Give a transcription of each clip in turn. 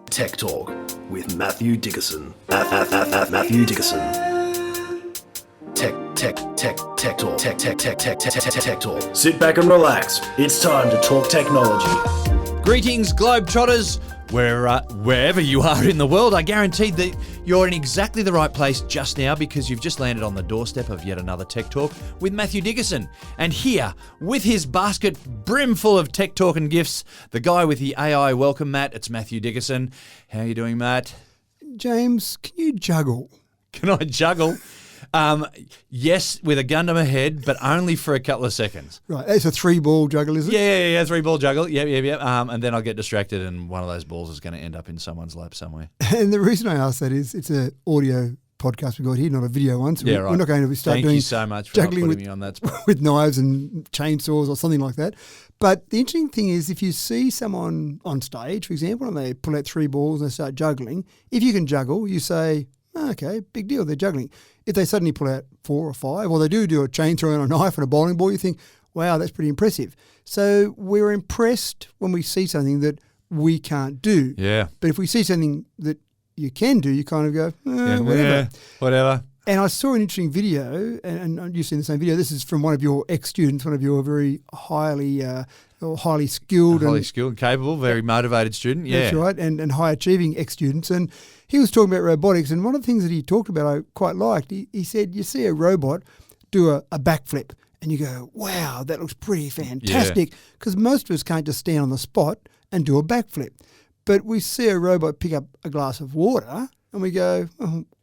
Tech Talk with Matthew Dickerson. Matthew Dickerson. Tech Talk. Sit back and relax. It's time to talk technology. Greetings, Globetrotters. Wherever you are in the world, I guarantee that you're in exactly the right place just now because you've just landed on the doorstep of yet another Tech Talk with Matthew Dickerson. And here, with his basket brimful of tech talk and gifts, the guy with the AI welcome mat, it's Matthew Dickerson. How are you doing, Matt? James, can you juggle? Can I juggle? Yes, with a gun to my head, but only for a couple of seconds. Right, it's a 3-ball juggle, is it? Yeah, 3-ball juggle. Yep. And then I'll get distracted and one of those balls is going to end up in someone's lap somewhere. And the reason I ask that is it's an audio podcast we got here, not a video one. So yeah, right. We're not going to start Thank doing you so much for not putting me on that spot. with knives and chainsaws or something like that. But the interesting thing is if you see someone on stage, for example, and they pull out 3 balls and they start juggling, if you can juggle, you say, okay, big deal, they're juggling. If they suddenly pull out 4 or 5, or they do a chain throw and a knife and a bowling ball, you think, wow, that's pretty impressive. So we're impressed when we see something that we can't do. Yeah. But if we see something that you can do, you kind of go, whatever. And I saw an interesting video, and you've seen the same video. This is from one of your ex-students, one of your very highly skilled. Highly skilled, capable, very motivated student, yeah. That's right, and high-achieving ex-students. And he was talking about robotics, and one of the things that he talked about I quite liked, he said, you see a robot do a backflip, and you go, wow, that looks pretty fantastic, because most of us can't just stand on the spot and do a backflip. But we see a robot pick up a glass of water, and we go,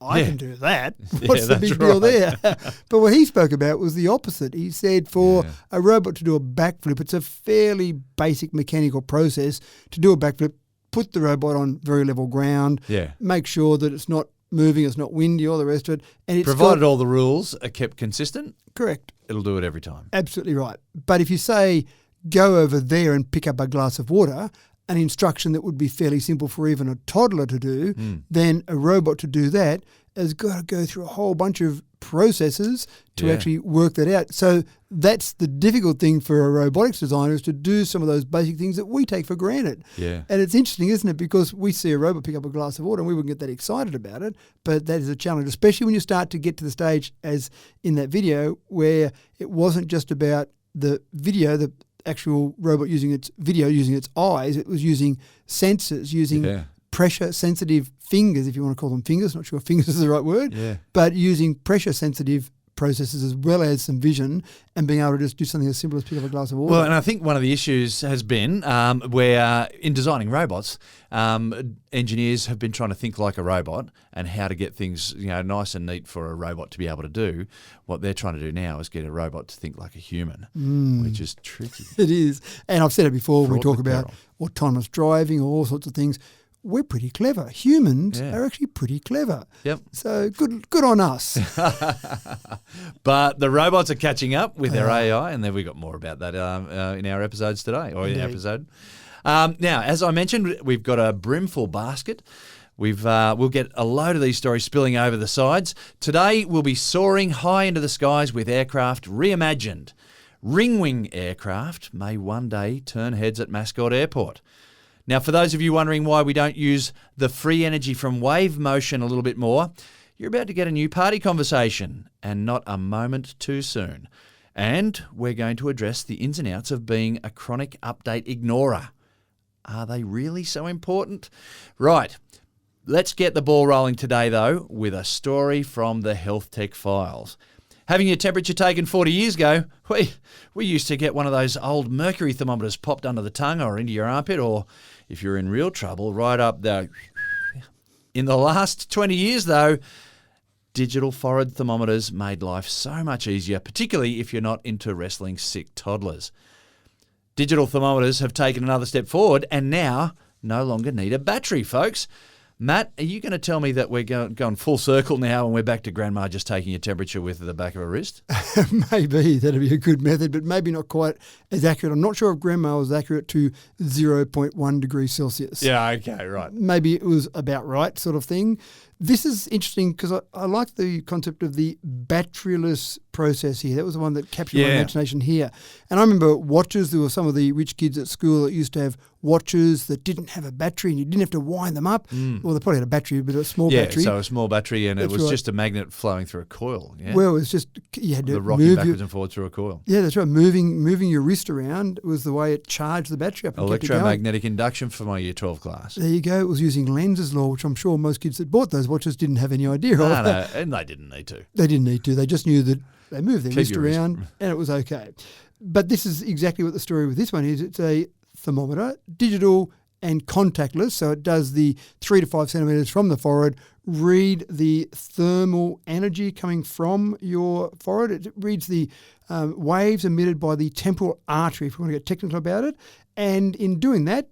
I can do that. What's the big deal there? But what he spoke about was the opposite. He said for a robot to do a backflip, it's a fairly basic mechanical process to do a backflip, put the robot on very level ground, make sure that it's not moving, it's not windy, all the rest of it. And it's provided all the rules are kept consistent. Correct. It'll do it every time. Absolutely right. But if you say, go over there and pick up a glass of water, an instruction that would be fairly simple for even a toddler to do, then a robot to do that has got to go through a whole bunch of processes to actually work that out. So that's the difficult thing for a robotics designer is to do some of those basic things that we take for granted. Yeah. And it's interesting, isn't it? Because we see a robot pick up a glass of water and we wouldn't get that excited about it, but that is a challenge, especially when you start to get to the stage as in that video where it wasn't just about the video, the actual robot using its video, using its eyes. It was using sensors, using pressure-sensitive fingers, if you want to call them fingers. Not sure if fingers is the right word, but using pressure-sensitive processes as well as some vision and being able to just do something as simple as pick up a glass of water. Well, and I think one of the issues has been where in designing robots, engineers have been trying to think like a robot and how to get things nice and neat for a robot to be able to do. What they're trying to do now is get a robot to think like a human, which is tricky. It is. And I've said it before when we talk about autonomous driving or all sorts of things. We're pretty clever. Humans are actually pretty clever. Yep. So good on us. But the robots are catching up with their AI, and then we got more about that in our episodes today, or in our episode. Now, as I mentioned, we've got a brimful basket. We'll get a load of these stories spilling over the sides. Today, we'll be soaring high into the skies with aircraft reimagined. Ringwing aircraft may one day turn heads at Mascot Airport. Now, for those of you wondering why we don't use the free energy from wave motion a little bit more, you're about to get a new party conversation, and not a moment too soon. And we're going to address the ins and outs of being a chronic update ignorer. Are they really so important? Right, let's get the ball rolling today, though, with a story from the Health Tech Files. Having your temperature taken 40 years ago, we used to get one of those old mercury thermometers popped under the tongue or into your armpit, or if you're in real trouble, right up there. In the last 20 years, though, digital forehead thermometers made life so much easier, particularly if you're not into wrestling sick toddlers. Digital thermometers have taken another step forward and now no longer need a battery, folks. Matt, are you going to tell me that we're going full circle now and we're back to grandma just taking your temperature with the back of a wrist? Maybe. That'd be a good method, but maybe not quite as accurate. I'm not sure if grandma was accurate to 0.1 degrees Celsius. Yeah, okay, right. Maybe it was about right sort of thing. This is interesting because I like the concept of the batteryless process here. That was the one that captured my imagination here. And I remember watches. There were some of the rich kids at school that used to have watches that didn't have a battery and you didn't have to wind them up. Well, they probably had a battery, but a small battery. Yeah, so a small battery, and it was just a magnet flowing through a coil. Yeah? Well, it was just you had to the rocking backwards and forwards through a coil. Yeah, that's right. Moving your wrist around was the way it charged the battery up. And Electromagnetic induction for my Year 12 class. There you go. It was using Lenz's law, which I'm sure most kids that bought those watches didn't have any idea of. No, and they didn't need to. They didn't need to. They just knew that they moved their wrist around and it was okay. But this is exactly what the story with this one is. It's a thermometer, digital and contactless, so it does the 3 to 5 centimetres from the forehead, read the thermal energy coming from your forehead. It reads the waves emitted by the temporal artery, if we want to get technical about it. And in doing that,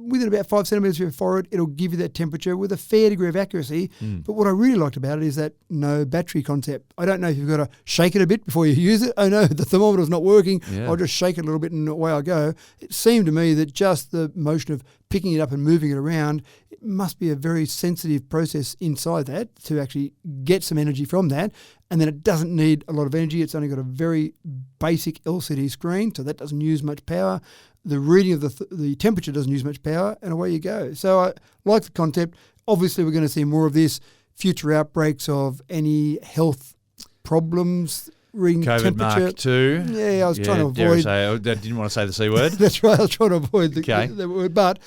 within about 5 centimetres of your forehead, it'll give you that temperature with a fair degree of accuracy. But what I really liked about it is that no battery concept. I don't know if you've got to shake it a bit before you use it. Oh no, the thermometer's not working. Yeah. I'll just shake it a little bit and away I go. It seemed to me that just the motion of picking it up and moving it around, it must be a very sensitive process inside that to actually get some energy from that. And then it doesn't need a lot of energy. It's only got a very basic LCD screen, so that doesn't use much power. The reading of the temperature doesn't use much power, and away you go. So I like the concept. Obviously, we're going to see more of this, future outbreaks of any health problems, reading COVID temperature. Mark 2. Yeah, I was trying to avoid. I didn't want to say the C word. That's right, I was trying to avoid the word. But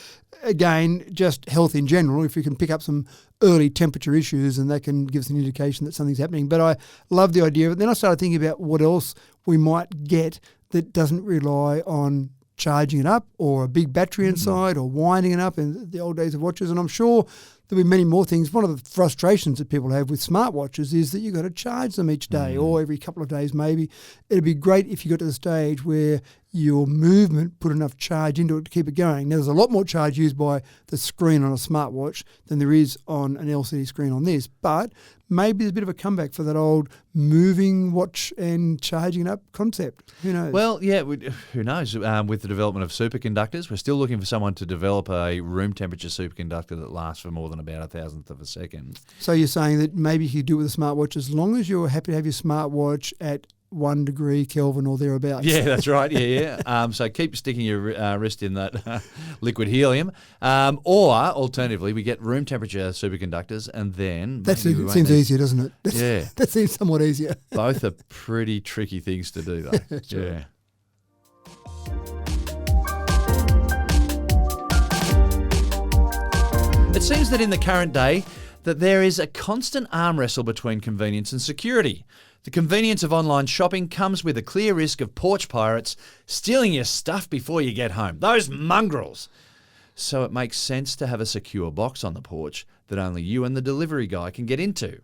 again, just health in general, if you can pick up some early temperature issues and that can give us an indication that something's happening. But I love the idea of it. Then I started thinking about what else we might get that doesn't rely on charging it up or a big battery inside or winding it up in the old days of watches. And I'm sure there'll be many more things. One of the frustrations that people have with smartwatches is that you've got to charge them each day or every couple of days maybe. It'd be great if you got to the stage where your movement put enough charge into it to keep it going. Now, there's a lot more charge used by the screen on a smartwatch than there is on an LCD screen on this, but maybe there's a bit of a comeback for that old moving watch and charging it up concept. Who knows? Well, yeah, who knows? With the development of superconductors, we're still looking for someone to develop a room temperature superconductor that lasts for more than about 1,000th of a second. So you're saying that maybe you could do it with a smartwatch as long as you're happy to have your smartwatch at 1 degree Kelvin or thereabouts. Yeah, that's right. Yeah. So keep sticking your wrist in that liquid helium. Or alternatively, we get room temperature superconductors and then... That seems easier, doesn't it? Yeah. That seems somewhat easier. Both are pretty tricky things to do, though. That's yeah. Right. It seems that in the current day that there is a constant arm wrestle between convenience and security. The convenience of online shopping comes with a clear risk of porch pirates stealing your stuff before you get home. Those mongrels! So it makes sense to have a secure box on the porch that only you and the delivery guy can get into.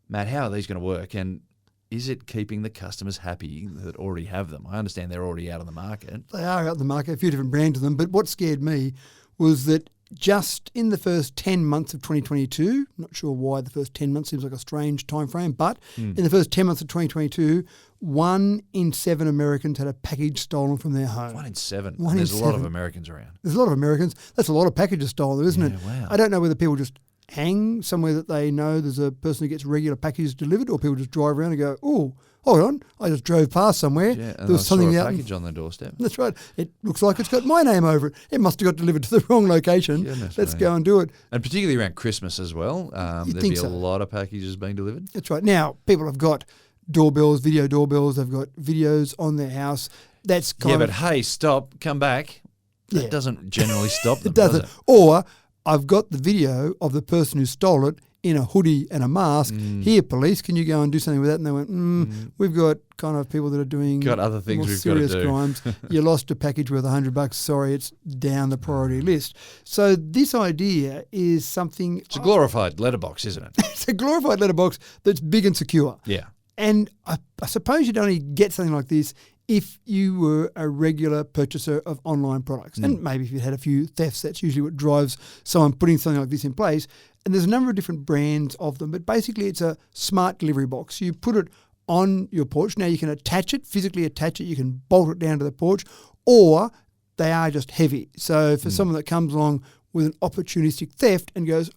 Matt, how are these going to work? And is it keeping the customers happy that already have them? I understand they're already out on the market. They are out on the market, a few different brands of them. But what scared me was that just in the first 10 months of 2022, not sure why the first 10 months seems like a strange time frame, but in the first 10 months of 2022, 1 in 7 Americans had a package stolen from their home. 1 in 7. There's a lot of Americans around. There's a lot of Americans. That's a lot of packages stolen, isn't it? Wow. I don't know whether people just hang somewhere that they know there's a person who gets regular packages delivered, or people just drive around and go, oh, hold on, I just drove past somewhere. Yeah, and there was something saw a out package on their doorstep. That's right. It looks like it's got my name over it. It must have got delivered to the wrong location. Let's go and do it. And particularly around Christmas as well. There'd be a lot of packages being delivered. That's right. Now, people have got doorbells, video doorbells. They've got videos on their house. That's kind but hey, stop, come back. That doesn't generally stop them, it doesn't. Does it? Or I've got the video of the person who stole it in a hoodie and a mask. Here, police, can you go and do something with that? And they went, we've got kind of people that are doing other things more we've got to serious do. crimes. You lost a package worth $100. Sorry, it's down the priority list. So this idea is something... It's a glorified letterbox, isn't it? It's a glorified letterbox that's big and secure. Yeah. And I suppose you'd only get something like this if you were a regular purchaser of online products. And maybe if you had a few thefts, that's usually what drives someone putting something like this in place. And there's a number of different brands of them, but basically it's a smart delivery box. You put it on your porch. Now you can attach it, physically attach it. You can bolt it down to the porch, or they are just heavy. So for someone that comes along with an opportunistic theft and goes,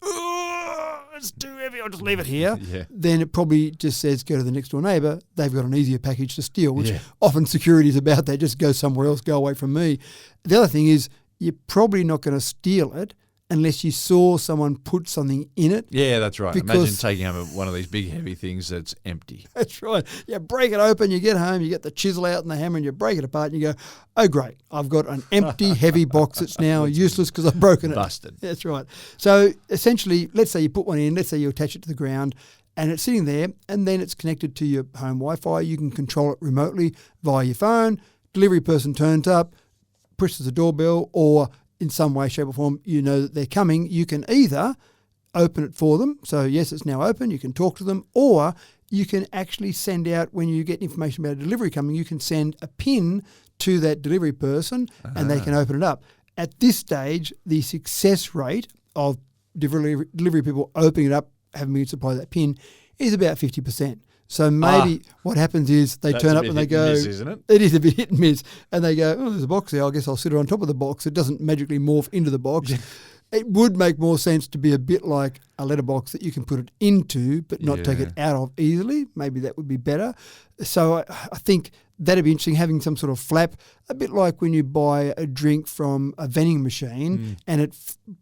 it's too heavy, I'll just leave it here. Yeah. Then it probably just says go to the next door neighbour. They've got an easier package to steal, which Yeah. often security is about that. Just go somewhere else, go away from me. The other thing is you're probably not going to steal it unless you saw someone put something in it. Yeah, that's right. Because- Imagine taking home one of these big heavy things that's empty. That's right. You break it open, you get home, you get the chisel out and the hammer and you break it apart and you go, oh, great, I've got an empty, heavy box that's now useless because I've broken it. Busted. That's right. So essentially, let's say you put one in, let's say you attach it to the ground and it's sitting there and then it's connected to your home Wi-Fi. You can control it remotely via your phone. Delivery person turns up, pushes the doorbell, or in some way, shape or form, you know that they're coming. You can either open it for them. So yes, it's now open. You can talk to them, or you can actually send out, when you get information about a delivery coming, you can send a PIN to that delivery person and they can open it up. At this stage, the success rate of delivery people opening it up, having me supply that PIN, is about 50%. So maybe what happens is they That's turn a up bit and they hit and go, miss, isn't it? It is a bit hit and miss. And they go, oh, there's a box there. I guess I'll sit on top of the box. It doesn't magically morph into the box. It would make more sense to be a bit like a letterbox that you can put it into but not take it out of easily. Maybe that would be better. So I think that'd be interesting, having some sort of flap, a bit like when you buy a drink from a vending machine and it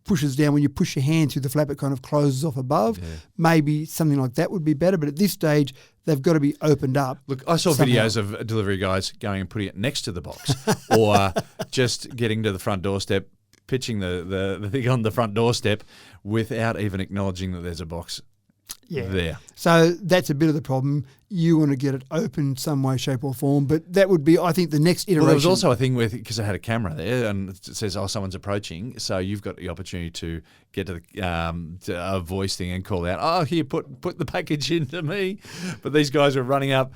pushes down. When you push your hand through the flap, it kind of closes off above. Yeah. Maybe something like that would be better. But at this stage, they've got to be opened up. Look, I saw somehow. videos of delivery guys going and putting it next to the box or just getting to the front doorstep, pitching the thing on the front doorstep without even acknowledging that there's a box there. So that's a bit of the problem. You want to get it open some way, shape or form, but that would be, I think, the next iteration. Well, there was also a thing with, because I had a camera there and it says, oh, someone's approaching. So you've got the opportunity to get to a voice thing and call out, oh, here, put the package into me. But these guys were running up,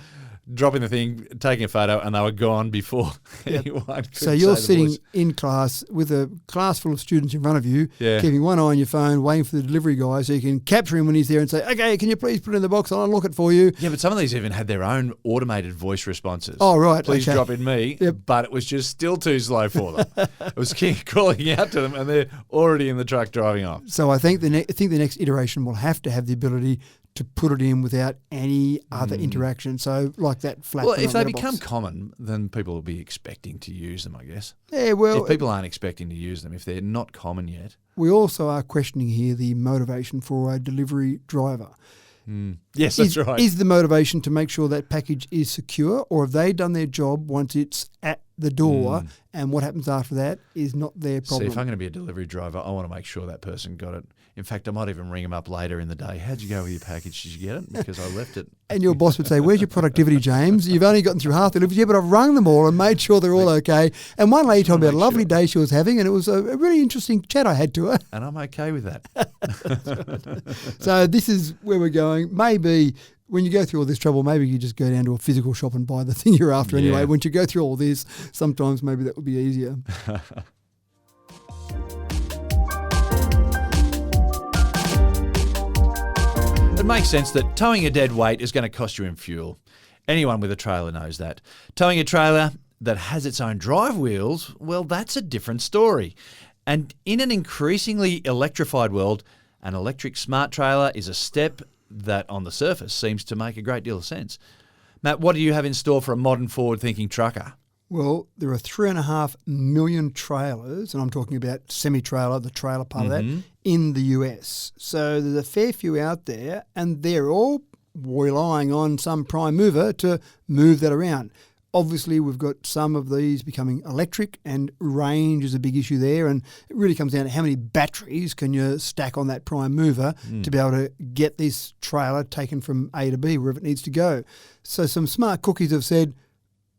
dropping the thing, taking a photo, and they were gone before anyone could So you're say the sitting voice. in class with a class full of students in front of you, Yeah. keeping one eye on your phone, waiting for the delivery guy so you can capture him when he's there and say, okay, can you please put it in the box? I'll unlock it for you. Yeah, but some of these even had their own automated voice responses. Oh, right. Please okay. drop in me. Yep. But it was just still too slow for them. It was calling out to them and they're already in the truck driving off. So I think the next iteration will have to have the ability to put it in without any other interaction. So like that flat. Well, if they become common, then people will be expecting to use them, I guess. Yeah, well, If people aren't expecting to use them, if they're not common yet. we also are questioning here the motivation for a delivery driver. Yes, that's right. Is the motivation to make sure that package is secure, or have they done their job once it's at the door and what happens after that is not their See, problem? if I'm going to be a delivery driver, I want to make sure that person got it. In fact, I might even ring them up later in the day. How'd you go with your package? Did you get it? Because I left it. And your boss would say, where's your productivity, James? You've only gotten through half the deliveries. Yeah, but I've rung them all and made sure they're all okay. And one lady told me about a lovely day she was having, and it was a really interesting chat I had to her. And I'm okay with that. So this is where we're going. Maybe when you go through all this trouble, maybe you just go down to a physical shop and buy the thing you're after anyway. Yeah. Once you go through all this, sometimes maybe that would be easier. It makes sense that towing a dead weight is going to cost you in fuel. Anyone with a trailer knows that. Towing a trailer that has its own drive wheels, well, that's a different story. And in an increasingly electrified world, an electric smart trailer is a step that on the surface seems to make a great deal of sense. Matt, what do you have in store for a modern forward-thinking trucker? Well, there are 3.5 million trailers, and I'm talking about semi-trailer, the trailer part of that, in the US. So there's a fair few out there, and they're all relying on some prime mover to move that around. Obviously, we've got some of these becoming electric, and range is a big issue there, and it really comes down to how many batteries can you stack on that prime mover to be able to get this trailer taken from A to B, wherever it needs to go. So some smart cookies have said,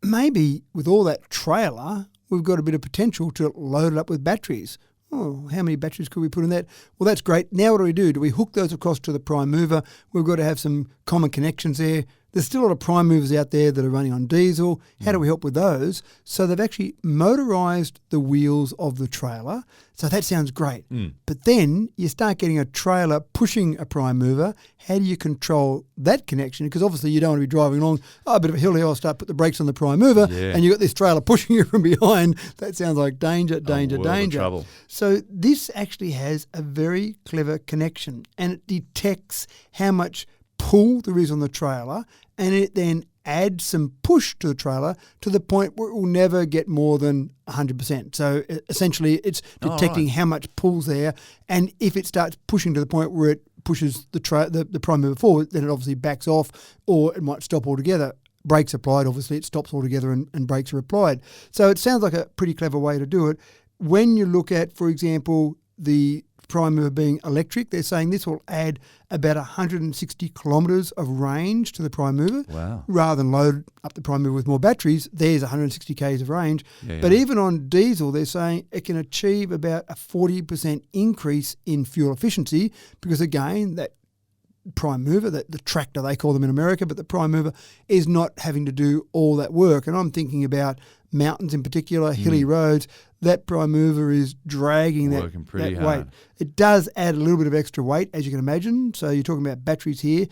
maybe with all that trailer, we've got a bit of potential to load it up with batteries. Oh, how many batteries could we put in that? Well, that's great. Now what do we do? Do we hook those across to the prime mover? We've got to have some common connections there. there's still a lot of prime movers out there that are running on diesel. How do we help with those? So they've actually motorised the wheels of the trailer. So that sounds great. But then you start getting a trailer pushing a prime mover. How do you control that connection? Because obviously you don't want to be driving along, a bit of a hill here, I'll start put the brakes on the prime mover, and you've got this trailer pushing you from behind. That sounds like danger, danger, danger. Trouble. So this actually has a very clever connection, and it detects how much pull there is on the trailer, and it then adds some push to the trailer to the point where it will never get more than 100%. So essentially it's detecting how much pull's there, and if it starts pushing to the point where it pushes the prime mover forward, then it obviously backs off, or it might stop altogether. Brakes applied, obviously it stops altogether and brakes are applied. So it sounds like a pretty clever way to do it. When you look at, for example, the prime mover being electric, they're saying this will add about 160 kilometres of range to the prime mover. Wow. Rather than load up the prime mover with more batteries, there's 160 k's of range. But even on diesel, they're saying it can achieve about a 40% increase in fuel efficiency because, again, that prime mover, the tractor they call them in America, but the prime mover is not having to do all that work. And I'm thinking about mountains in particular, hilly roads. That prime mover is dragging that weight. It does add a little bit of extra weight, as you can imagine. So you're talking about batteries here.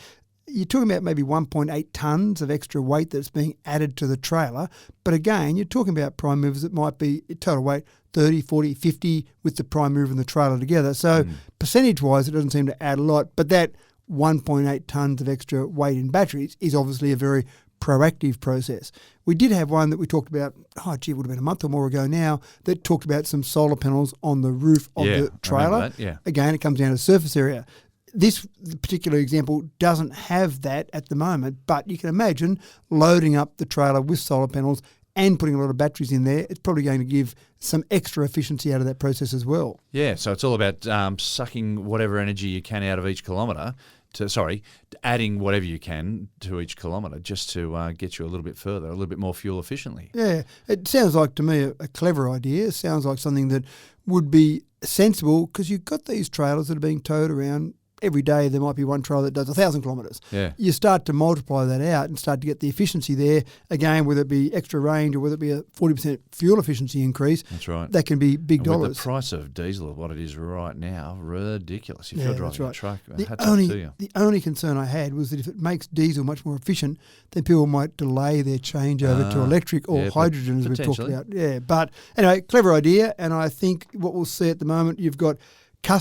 You're talking about maybe 1.8 tonnes of extra weight that's being added to the trailer. But again, you're talking about prime movers that might be total weight 30, 40, 50 with the prime mover and the trailer together. So percentage-wise, it doesn't seem to add a lot. But that 1.8 tonnes of extra weight in batteries is obviously a very proactive process. We did have one that we talked about, it would have been a month or more ago now, that talked about some solar panels on the roof of the trailer. Again, it comes down to surface area. This particular example doesn't have that at the moment, but you can imagine loading up the trailer with solar panels and putting a lot of batteries in there. It's probably going to give some extra efficiency out of that process as well. Yeah, so it's all about sucking whatever energy you can out of each kilometre, adding whatever you can to each kilometre just to get you a little bit further, a little bit more fuel efficiently. Yeah, it sounds like to me a clever idea. It sounds like something that would be sensible because you've got these trailers that are being towed around. Every day there might be one trailer that does 1,000 kilometres. Yeah. You start to multiply that out and start to get the efficiency there. Again, whether it be extra range or whether it be a 40% fuel efficiency increase. That's right. That can be big dollars. With the price of diesel, what it is right now, ridiculous. If you're driving a truck, the only concern I had was that if it makes diesel much more efficient, then people might delay their changeover to electric or hydrogen, as we've talked about. Yeah, but anyway, clever idea. And I think what we'll see at the moment, you've got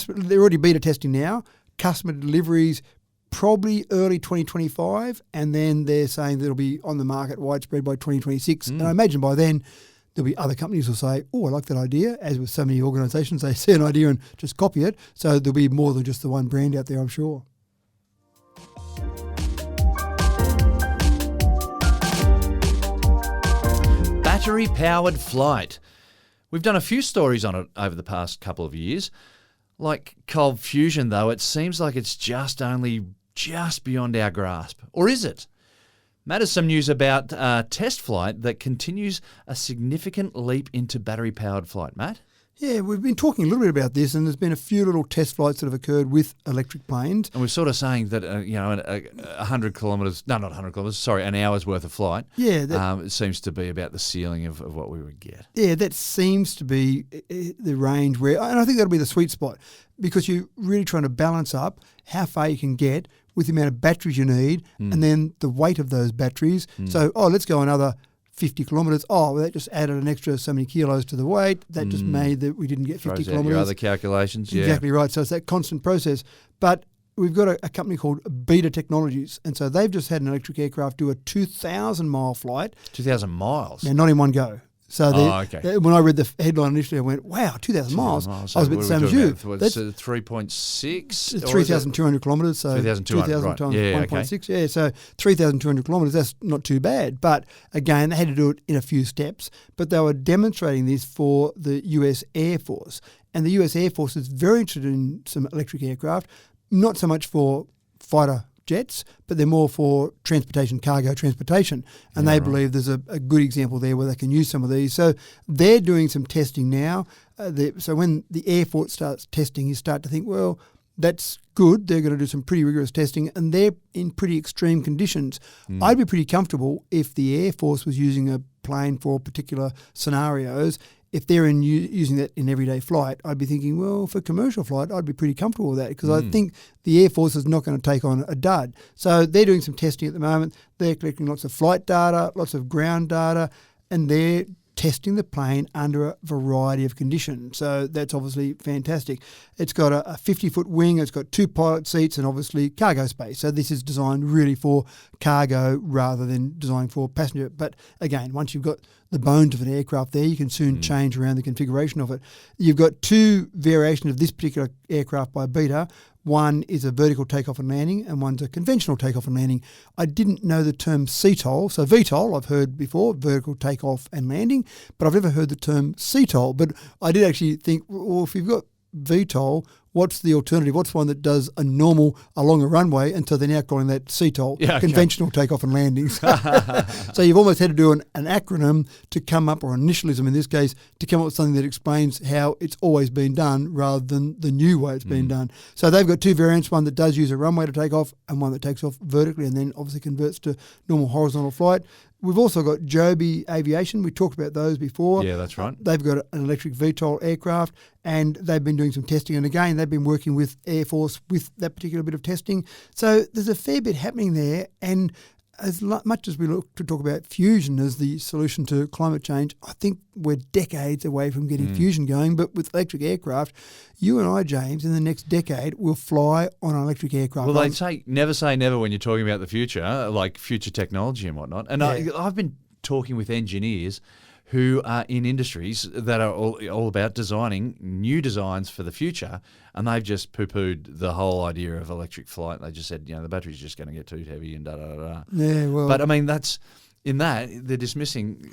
they're already beta testing now. Customer deliveries probably early 2025, and then they're saying that it'll be on the market widespread by 2026. And I imagine by then there'll be other companies who will say, I like that idea. As with so many organisations, they see an idea and just copy it. So there'll be more than just the one brand out there, I'm sure. Battery-powered flight. We've done a few stories on it over the past couple of years. Like cold fusion, though, it seems like it's just beyond our grasp. Or is it? Matt has some news about test flight that continues a significant leap into battery-powered flight. Matt? Yeah, we've been talking a little bit about this, and there's been a few little test flights that have occurred with electric planes. And we're sort of saying that, 100 kilometres, no, not 100 kilometres, sorry, an hour's worth of flight. Yeah. It seems to be about the ceiling of what we would get. Yeah, that seems to be the range where, and I think that'll be the sweet spot, because you're really trying to balance up how far you can get with the amount of batteries you need and then the weight of those batteries. So, let's go another 50 kilometres. That just added an extra so many kilos to the weight. That just made that we didn't get 50 kilometres. Your other calculations, yeah. Exactly right. So it's that constant process. But we've got a company called Beta Technologies, and so they've just had an electric aircraft do a 2,000-mile flight. 2,000 miles? Yeah, not in one go. So okay. When I read the headline initially, I went, wow, 2,000 miles. I was a bit the same as you. That's 3.6? 3,200 kilometres. So 3,200, right. times yeah, 1.6. Okay. Yeah, so 3,200 kilometres, that's not too bad. But again, they had to do it in a few steps. But they were demonstrating this for the US Air Force. And the US Air Force is very interested in some electric aircraft, not so much for fighter jets, but they're more for transportation, cargo transportation. And they believe there's a good example there where they can use some of these. So they're doing some testing now. So when the Air Force starts testing, you start to think, well, that's good. They're going to do some pretty rigorous testing, and they're in pretty extreme conditions. I'd be pretty comfortable if the Air Force was using a plane for particular scenarios. If they're using that in everyday flight, I'd be thinking, well, for commercial flight, I'd be pretty comfortable with that because I think the Air Force is not going to take on a dud. So they're doing some testing at the moment. They're collecting lots of flight data, lots of ground data, and they're testing the plane under a variety of conditions. So that's obviously fantastic. It's got a 50-foot wing. It's got 2 pilot seats and obviously cargo space. So this is designed really for cargo rather than designed for passenger. But again, once you've got the bones of an aircraft there, you can soon change around the configuration of it. You've got 2 variations of this particular aircraft by Beta. One is a vertical takeoff and landing, and one's a conventional takeoff and landing. I didn't know the term CTOL. So VTOL I've heard before, vertical takeoff and landing, but I've never heard the term CTOL. But I did actually think, well, if you've got VTOL, what's the alternative? What's one that does a normal along a runway? And so they're now calling that CTOL, conventional takeoff and landings. So you've almost had to do an acronym to come up, or initialism in this case, to come up with something that explains how it's always been done rather than the new way it's been done. So they've got 2 variants, one that does use a runway to take off and one that takes off vertically and then obviously converts to normal horizontal flight. We've also got Joby Aviation. We talked about those before. Yeah, that's right. They've got an electric VTOL aircraft, and they've been doing some testing. And again, they've been working with Air Force with that particular bit of testing. So there's a fair bit happening there. And as much as we look to talk about fusion as the solution to climate change, I think we're decades away from getting fusion going. But with electric aircraft, you and I, James, in the next decade will fly on an electric aircraft. Well, they say never when you're talking about the future, like future technology and whatnot. And I've been talking with engineers who are in industries that are all about designing new designs for the future, and they've just poo-pooed the whole idea of electric flight. They just said, the battery's just going to get too heavy and da-da-da-da. Yeah, well... But, I mean, they're dismissing...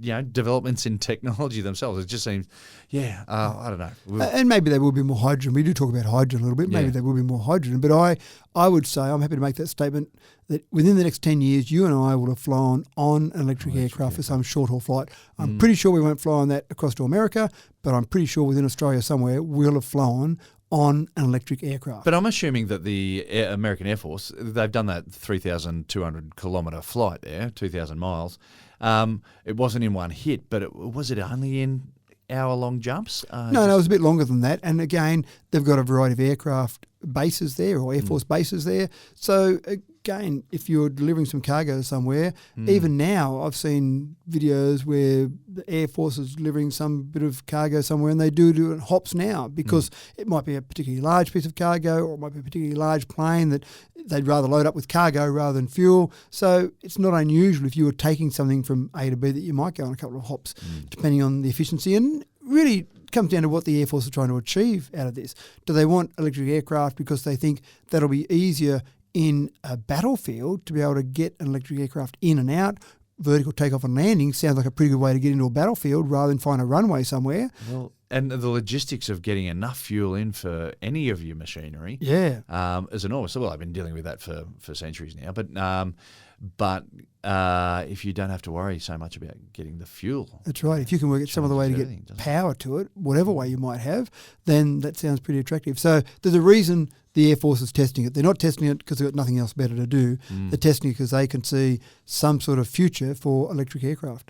developments in technology themselves. It just seems, I don't know. And maybe there will be more hydrogen. We do talk about hydrogen a little bit. Maybe there will be more hydrogen. But I would say, I'm happy to make that statement, that within the next 10 years, you and I will have flown on an electric aircraft for some short-haul flight. I'm pretty sure we won't fly on that across to America, but I'm pretty sure within Australia somewhere we'll have flown on an electric aircraft. But I'm assuming that the American Air Force, they've done that 3,200 kilometre flight there, 2,000 miles. It wasn't in one hit, but was it only in hour-long jumps? No, it was a bit longer than that. And again, they've got a variety of aircraft bases there, or Air Force bases there. So again, if you're delivering some cargo somewhere, even now I've seen videos where the Air Force is delivering some bit of cargo somewhere, and they do it in hops now because it might be a particularly large piece of cargo, or it might be a particularly large plane that they'd rather load up with cargo rather than fuel. So it's not unusual if you were taking something from A to B that you might go on a couple of hops, depending on the efficiency. And really comes down to what the Air Force are trying to achieve out of this. Do they want electric aircraft because they think that'll be easier in a battlefield to be able to get an electric aircraft in and out? Vertical takeoff and landing sounds like a pretty good way to get into a battlefield rather than find a runway somewhere. Well, and the logistics of getting enough fuel in for any of your machinery is enormous. Well, I've been dealing with that for centuries now. But if you don't have to worry so much about getting the fuel. That's right. If you can work out some other way to get power to it, whatever way you might have, then that sounds pretty attractive. So there's a reason the Air Force is testing it. They're not testing it because they've got nothing else better to do. They're testing it because they can see some sort of future for electric aircraft.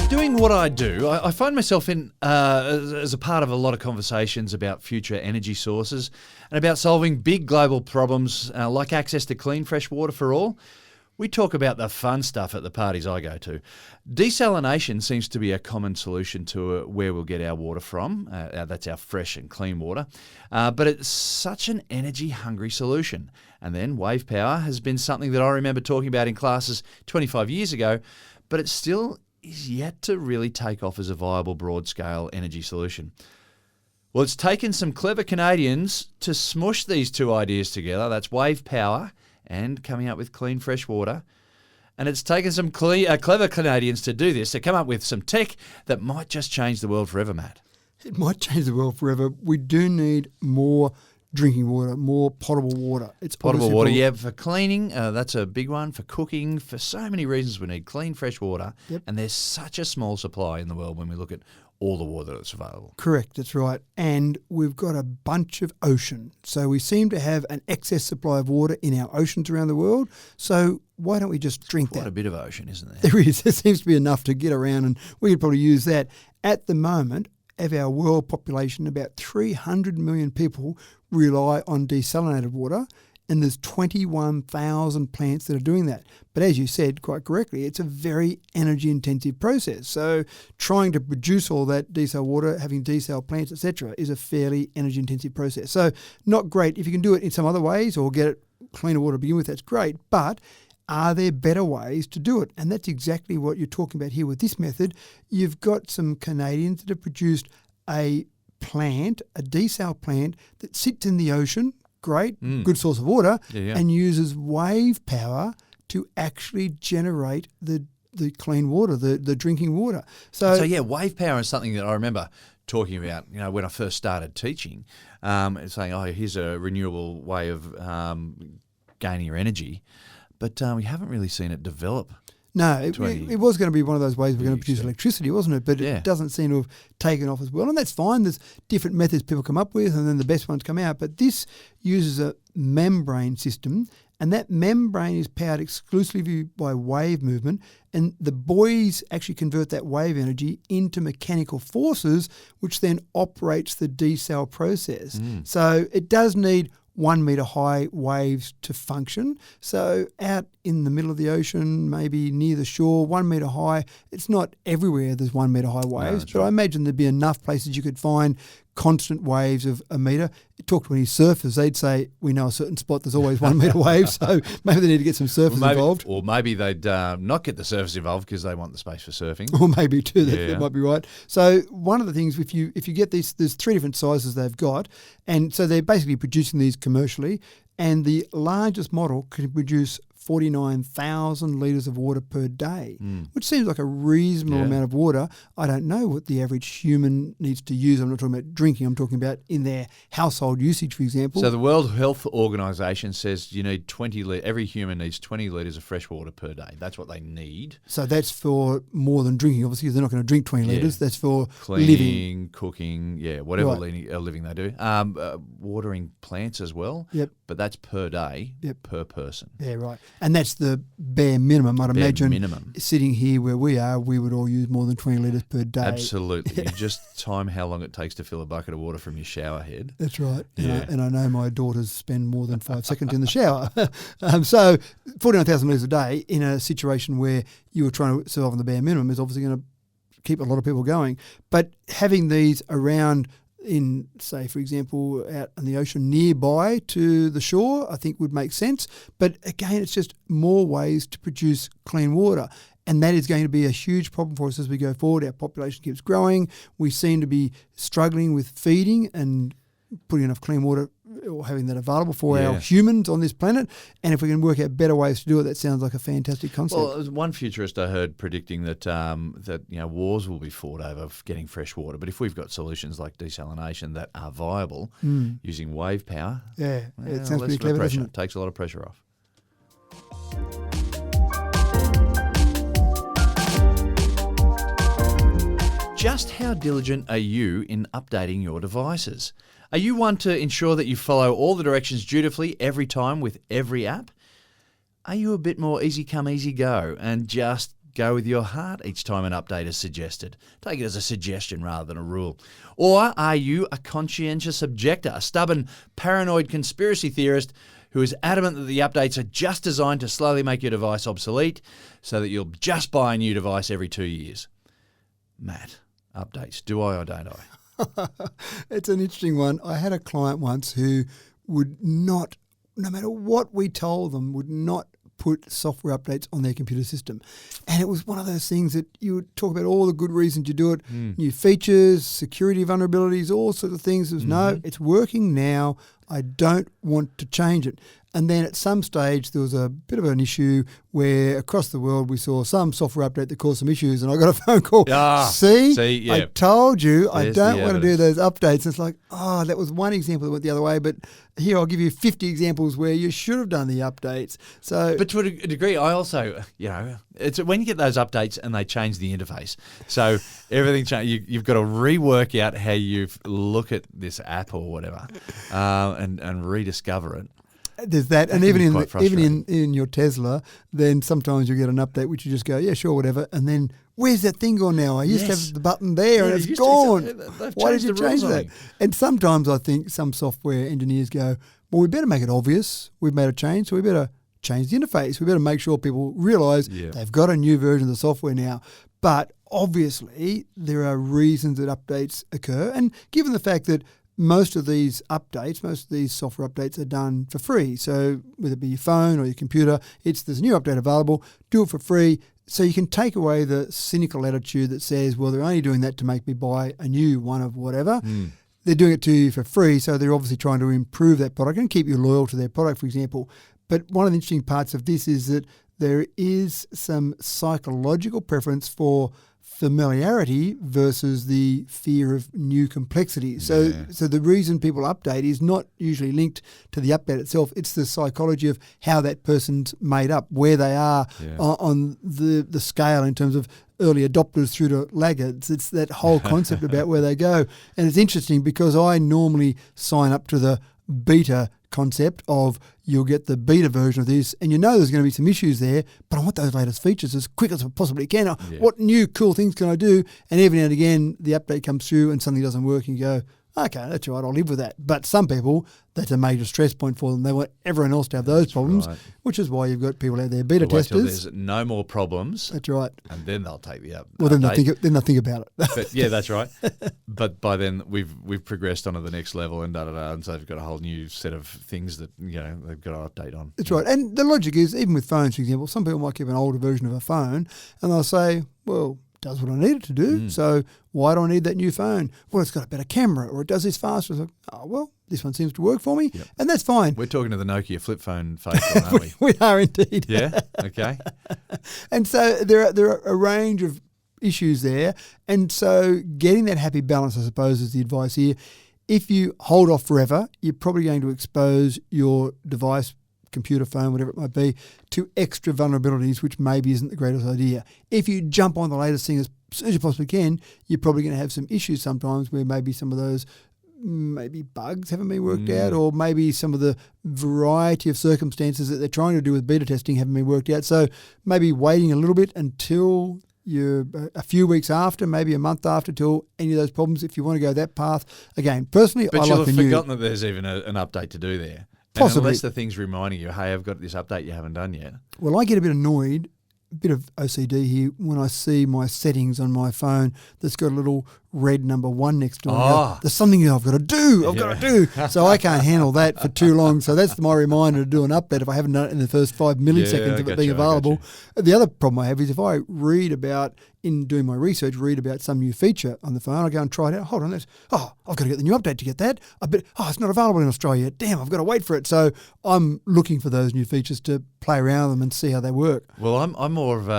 Doing what I do, I find myself in as a part of a lot of conversations about future energy sources and about solving big global problems like access to clean, fresh water for all. We talk about the fun stuff at the parties I go to. Desalination seems to be a common solution to where we'll get our water from. That's our fresh and clean water. But it's such an energy-hungry solution. And then wave power has been something that I remember talking about in classes 25 years ago, but it still is yet to really take off as a viable broad-scale energy solution. Well, it's taken some clever Canadians to smush these two ideas together. That's wave power and coming up with clean, fresh water. And it's taken some clever Canadians to do this, to come up with some tech that might just change the world forever, Matt. It might change the world forever. We do need more drinking water, more potable water. It's Potable obviously water, important. yeah, for cleaning, that's a big one. For cooking, for so many reasons, we need clean, fresh water. Yep. And there's such a small supply in the world when we look at all the water that's available. Correct, that's right. And we've got a bunch of ocean. So we seem to have an excess supply of water in our oceans around the world. So why don't we just drink Quite that? a bit of ocean, isn't there? There is. There seems to be enough to get around, and we could probably use that. At the moment, of our world population, about 300 million people rely on desalinated water, and there's 21,000 plants that are doing that. But as you said quite correctly, it's a very energy-intensive process. So trying to produce all that desal water, having desal plants, etc., is a fairly energy-intensive process. So not great. If you can do it in some other ways or get it cleaner water to begin with, that's great. But are there better ways to do it? And that's exactly what you're talking about here with this method. You've got some Canadians that have produced a plant, a desal plant that sits in the ocean, great, good source of water, and uses wave power to actually generate the clean water, the drinking water. So yeah, wave power is something that I remember talking about, when I first started teaching, saying, oh, here's a renewable way of gaining your energy. But we haven't really seen it develop. No, it was going to be one of those ways we're going to produce electricity, wasn't it? But it doesn't seem to have taken off as well. And that's fine. There's different methods people come up with, and then the best ones come out. But this uses a membrane system, and that membrane is powered exclusively by wave movement. And the buoys actually convert that wave energy into mechanical forces, which then operates the desal process. So it does need 1 metre high waves to function. So out in the middle of the ocean, maybe near the shore, 1 metre high, it's not everywhere there's 1 metre high waves, but I imagine there'd be enough places you could find constant waves of a metre. You talk to any surfers, they'd say, we know a certain spot there's always 1 metre waves, so maybe they need to get some surfers involved. Or maybe they'd not get the surfers involved because they want the space for surfing. Or maybe too, that might be right. So one of the things, if you get these, there's 3 different sizes they've got, and so they're basically producing these commercially, and the largest model can produce 49,000 litres of water per day, which seems like a reasonable amount of water. I don't know what the average human needs to use. I'm not talking about drinking. I'm talking about in their household usage, for example. So the World Health Organization says you need 20 litres. Every human needs 20 litres of fresh water per day. That's what they need. So that's for more than drinking, obviously, because they're not going to drink 20 litres. That's for cleaning, living. Cooking, whatever living they do. Watering plants as well. Yep. But that's per day, per person. Yeah, right. And that's the bare minimum. I'd imagine minimum. Sitting here where we are, we would all use more than 20 litres per day. Absolutely. You just time how long it takes to fill a bucket of water from your shower head. That's right. Yeah. And I know my daughters spend more than 5 seconds in the shower. So 49,000 litres a day in a situation where you were trying to survive on the bare minimum is obviously going to keep a lot of people going. But having these around in, say, for example, out in the ocean nearby to the shore, I think would make sense. But again, it's just more ways to produce clean water. And that is going to be a huge problem for us as we go forward. Our population keeps growing. We seem to be struggling with feeding and putting enough clean water or having that available for our humans on this planet. And if we can work out better ways to do it, that sounds like a fantastic concept. Well, there's one futurist I heard predicting that wars will be fought over getting fresh water. But if we've got solutions like desalination that are viable using wave power, it sounds pretty clever, doesn't it? Takes a lot of pressure off. Just how diligent are you in updating your devices? Are you one to ensure that you follow all the directions dutifully every time with every app? Are you a bit more easy come, easy go and just go with your heart each time an update is suggested? Take it as a suggestion rather than a rule. Or are you a conscientious objector, a stubborn, paranoid conspiracy theorist who is adamant that the updates are just designed to slowly make your device obsolete so that you'll just buy a new device every 2 years? Matt, updates, do I or don't I? It's an interesting one. I had a client once who would not, no matter what we told them, would not put software updates on their computer system. And it was one of those things that you would talk about all the good reasons you do it, new features, security vulnerabilities, all sorts of things. It was, no, it's working now. I don't want to change it. And then at some stage, there was a bit of an issue where across the world we saw some software update that caused some issues, and I got a phone call. See, yeah. I told you I There's don't the want to do evidence. those updates. It's like, that was one example that went the other way, but here I'll give you 50 examples where you should have done the updates. So, But to a degree, I also, it's when you get those updates and they change the interface. So everything changes. You've got to rework out how you look at this app or whatever, and rediscover it. there's that, and can even be in quite in your Tesla, then sometimes you get an update which you just go, yeah, sure, whatever, and then where's that thing gone now? I used to Yes. have the button there, Yeah, and you it's used to- gone. they've Why did changed you the rules change on that? it. And sometimes I think some software engineers go, well, we better make it obvious. We've made a change, so we better change the interface. We better make sure people realise they've got a new version of the software now. But obviously, there are reasons that updates occur, and given the fact that most of these updates, most of these software updates are done for free. So whether it be your phone or your computer, there's a new update available, do it for free. So you can take away the cynical attitude that says, well, they're only doing that to make me buy a new one of whatever. They're doing it to you for free, so they're obviously trying to improve that product and keep you loyal to their product, for example. But one of the interesting parts of this is that there is some psychological preference for familiarity versus the fear of new complexity. So the reason people update is not usually linked to the update itself. It's the psychology of how that person's made up, where they are on the scale in terms of early adopters through to laggards. It's that whole concept about where they go. And it's interesting because I normally sign up to the beta concept of you'll get the beta version of this, and there's going to be some issues there, but I want those latest features as quick as I possibly can. What new cool things can I do? And every now and again, the update comes through and something doesn't work, and you go, okay, that's all right, I'll live with that. But some people, that's a major stress point for them. They want everyone else to have those problems, which is why you've got people out there, beta Wait till testers. there's no more problems. That's right. And then they'll take the up. Well, then update. they'll think about it. But yeah, that's right. But by then we've progressed on to the next level and and so they've got a whole new set of things that they've got to update on. That's right. And the logic is, even with phones, for example, some people might keep an older version of a phone and they'll say, well, it does what I need it to do, so why do I need that new phone? Well, it's got a better camera, or it does this faster. It's like, oh, well, this one seems to work for me, and that's fine. We're talking to the Nokia flip phone faithful, aren't we? We are indeed. Yeah, okay. And so there are a range of issues there, and so getting that happy balance, I suppose, is the advice here. If you hold off forever, you're probably going to expose your device, computer, phone, whatever it might be, to extra vulnerabilities, which maybe isn't the greatest idea. If you jump on the latest thing as soon as you possibly can, you're probably going to have some issues sometimes where maybe some of those bugs haven't been worked out, or maybe some of the variety of circumstances that they're trying to do with beta testing haven't been worked out. So maybe waiting a little bit until you're a few weeks after, maybe a month after, till any of those problems, if you want to go that path. Again, personally, But I you'll like the have new. forgotten that there's even an update to do there. Possibly. And unless the thing's reminding you, hey, I've got this update you haven't done yet. Well, I get a bit annoyed, a bit of OCD here, when I see my settings on my phone that's got a little red number 1 next to it. Oh. There's something I've got to do. I've got to do. So I can't handle that for too long. So that's my reminder to do an update if I haven't done it in the first 5 milliseconds of it being available. The other problem I have is if I read about, in doing my research, read about some new feature on the phone, I go and try it out. Hold on, I've got to get the new update to get that. It's not available in Australia yet. Damn, I've got to wait for it. So I'm looking for those new features to play around with them and see how they work. Well, I'm more of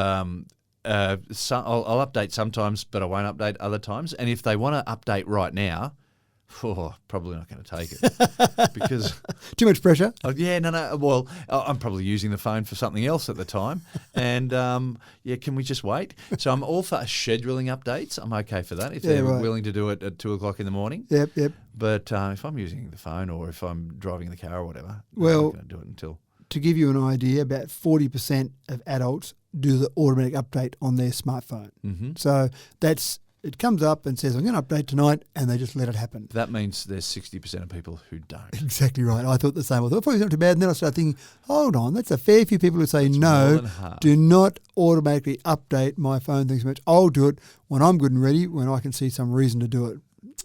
I'll update sometimes, but I won't update other times. And if they want to update right now, probably not going to take it because too much pressure. No. Well, I'm probably using the phone for something else at the time, and can we just wait? So I'm all for scheduling updates. I'm okay for that if they're willing to do it at 2:00 in the morning. Yep. But if I'm using the phone or if I'm driving the car or whatever, I'm well, not going to do it until. To give you an idea, about 40% of adults do the automatic update on their smartphone. Mm-hmm. So it comes up and says, I'm going to update tonight, and they just let it happen. That means there's 60% of people who don't. Exactly right. I thought the same. I thought, probably not too bad. And then I started thinking, hold on, that's a fair few people who say, no, do not automatically update my phone things so much. I'll do it when I'm good and ready, when I can see some reason to do it.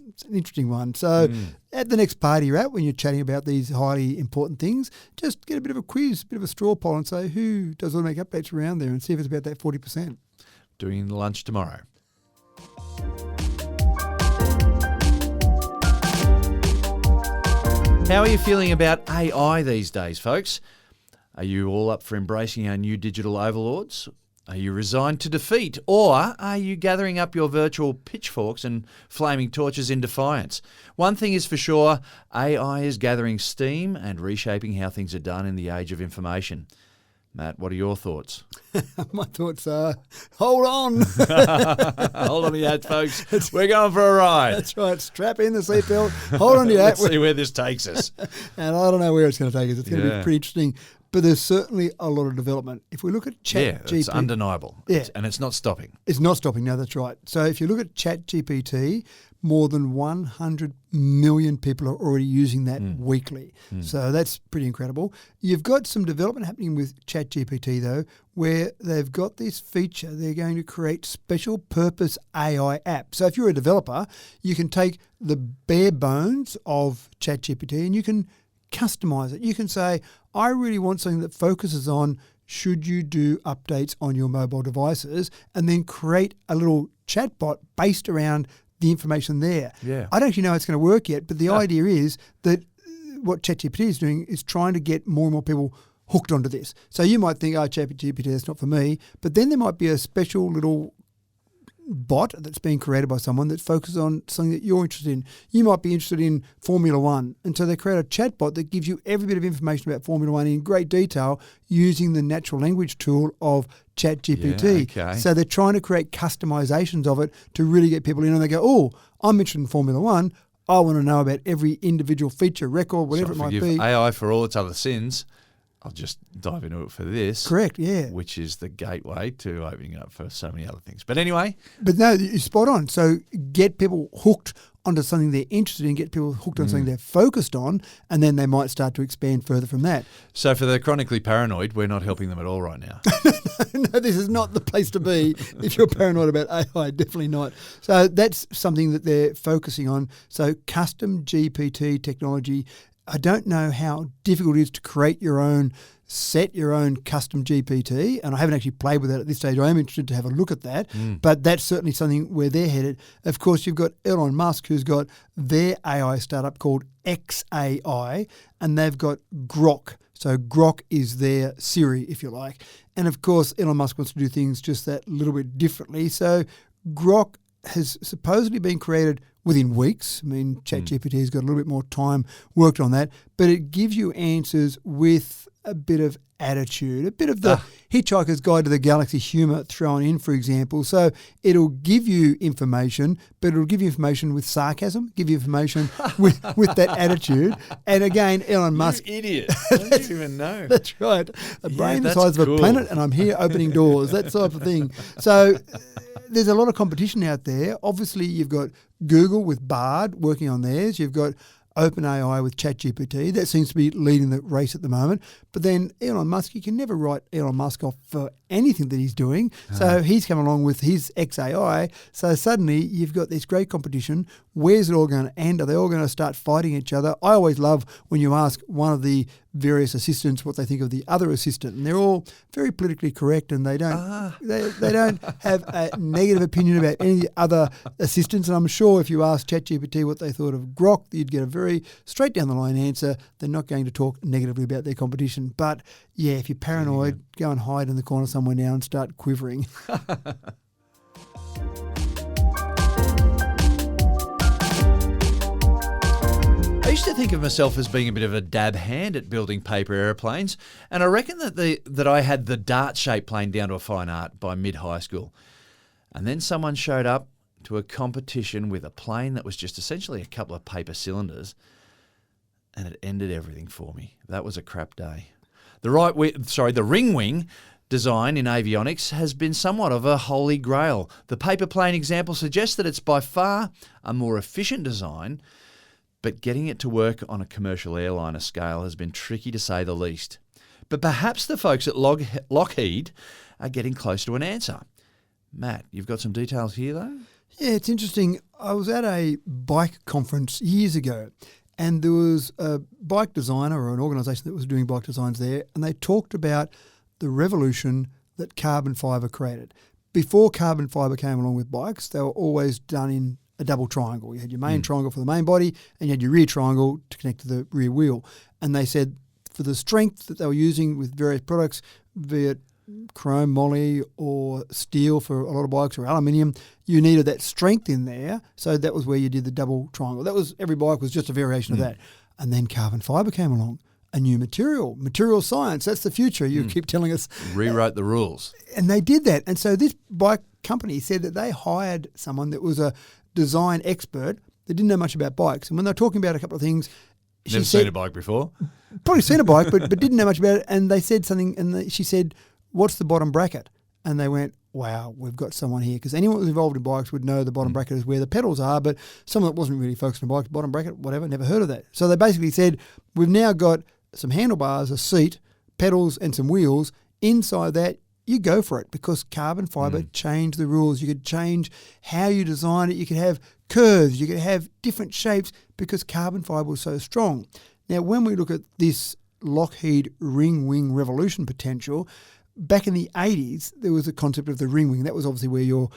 It's an interesting one. So at the next party you're at, when you're chatting about these highly important things, just get a bit of a quiz, a bit of a straw poll and say, who does automatic updates around there, and see if it's about that 40%. Doing lunch tomorrow. How are you feeling about AI these days, folks? Are you all up for embracing our new digital overlords? Are you resigned to defeat? Or are you gathering up your virtual pitchforks and flaming torches in defiance? One thing is for sure, AI is gathering steam and reshaping how things are done in the age of information. Matt, what are your thoughts? My thoughts are, hold on. Hold on to your hat, folks. We're going for a ride. That's right. Strap in the seatbelt. Hold on to your hat. Let's see where this takes us. And I don't know where it's going to take us. It's going to Yeah. be pretty interesting. But there's certainly a lot of development. If we look at ChatGPT, It's undeniable. Yeah. And it's not stopping. It's not stopping. No, that's right. So if you look at ChatGPT, more than 100 million people are already using that weekly. So that's pretty incredible. You've got some development happening with ChatGPT, though, where they've got this feature. They're going to create special purpose AI apps. So if you're a developer, you can take the bare bones of ChatGPT and you can customize it. You can say, I really want something that focuses on should you do updates on your mobile devices, and then create a little chatbot based around the information there. Yeah. I don't actually know how it's going to work yet, but the idea is that what ChatGPT is doing is trying to get more and more people hooked onto this. So you might think, ChatGPT, that's not for me, but then there might be a special little bot that's being created by someone that focuses on something that you're interested in. You might be interested in Formula One, and so they create a chatbot that gives you every bit of information about Formula One in great detail using the natural language tool of ChatGPT. Yeah, okay. So they're trying to create customizations of it to really get people in, and they go, oh, I'm interested in Formula One. I want to know about every individual feature, record, whatever So it might forgive be. AI for all its other sins. I'll just dive into it for this. Correct, yeah. Which is the gateway to opening up for so many other things. But anyway, But no, you're spot on. So get people hooked onto something they're interested in, get people hooked on something they're focused on, and then they might start to expand further from that. so for the chronically paranoid, we're not helping them at all right now. No, this is not the place to be if you're paranoid about AI, definitely not. So that's something that they're focusing on. So custom GPT technology, I don't know how difficult it is to create your own, set your own custom GPT, and I haven't actually played with that at this stage. I am interested to have a look at that, but that's certainly something where they're headed. Of course, you've got Elon Musk, who's got their AI startup called XAI, and they've got Grok. So Grok is their Siri, if you like. And of course, Elon Musk wants to do things just that little bit differently. So Grok has supposedly been created within weeks. I mean, ChatGPT has got a little bit more time worked on that, but it gives you answers with a bit of attitude, a bit of the Hitchhiker's Guide to the Galaxy humour thrown in, for example. So it'll give you information, but it'll give you information with sarcasm, give you information with that attitude. And again, Elon Musk... You idiot. I don't even know. That's right. A brain the that's size of a cool. planet, and I'm here opening doors, that type of thing. So there's a lot of competition out there. Obviously, you've got Google with Bard working on theirs. You've got OpenAI with ChatGPT. That seems to be leading the race at the moment. But then Elon Musk, you can never write Elon Musk off for anything that he's doing. So he's come along with his XAI. So suddenly you've got this great competition. Where's it all going to end? Are they all going to start fighting each other? I always love when you ask one of the various assistants what they think of the other assistant, and they're all very politically correct, and they don't they don't have a negative opinion about any other assistants. And I'm sure if you ask ChatGPT what they thought of Grok, you'd get a very straight down the line answer. They're not going to talk negatively about their competition. But yeah, if you're paranoid, go and hide in the corner somewhere now and start quivering. I used to think of myself as being a bit of a dab hand at building paper aeroplanes, and I reckon that I had the dart-shaped plane down to a fine art by mid-high school. And then someone showed up to a competition with a plane that was just essentially a couple of paper cylinders, and it ended everything for me. That was a crap day. The ring wing design in avionics has been somewhat of a holy grail. The paper plane example suggests that it's by far a more efficient design, but getting it to work on a commercial airliner scale has been tricky to say the least. But perhaps the folks at Lockheed are getting close to an answer. Matt, you've got some details here though? Yeah, it's interesting. I was at a bike conference years ago, and there was a bike designer or an organisation that was doing bike designs there, and they talked about the revolution that carbon fibre created. Before carbon fibre came along with bikes, they were always done in a double triangle. You had your main triangle for the main body, and you had your rear triangle to connect to the rear wheel. And they said for the strength that they were using with various products, be it chrome, moly, or steel for a lot of bikes, or aluminium, you needed that strength in there. So that was where you did the double triangle. That was, every bike was just a variation of that. And then carbon fibre came along. A new material science. That's the future. You keep telling us. Rewrote the rules. And they did that. And so this bike company said that they hired someone that was a design expert that didn't know much about bikes. And when they were talking about a couple of things, Never seen a bike before. Probably seen a bike, but didn't know much about it. And they said something, and she said, "What's the bottom bracket?" And they went, "Wow, we've got someone here." Because anyone who's involved in bikes would know the bottom bracket is where the pedals are, but someone that wasn't really focused on bikes, bottom bracket, whatever, never heard of that. So they basically said, we've now got some handlebars, a seat, pedals, and some wheels. Inside that, you go for it, because carbon fibre changed the rules. You could change how you design it. You could have curves. You could have different shapes because carbon fibre was so strong. Now, when we look at this Lockheed ring wing revolution potential, back in the 80s, there was a concept of the ring wing. That was obviously where your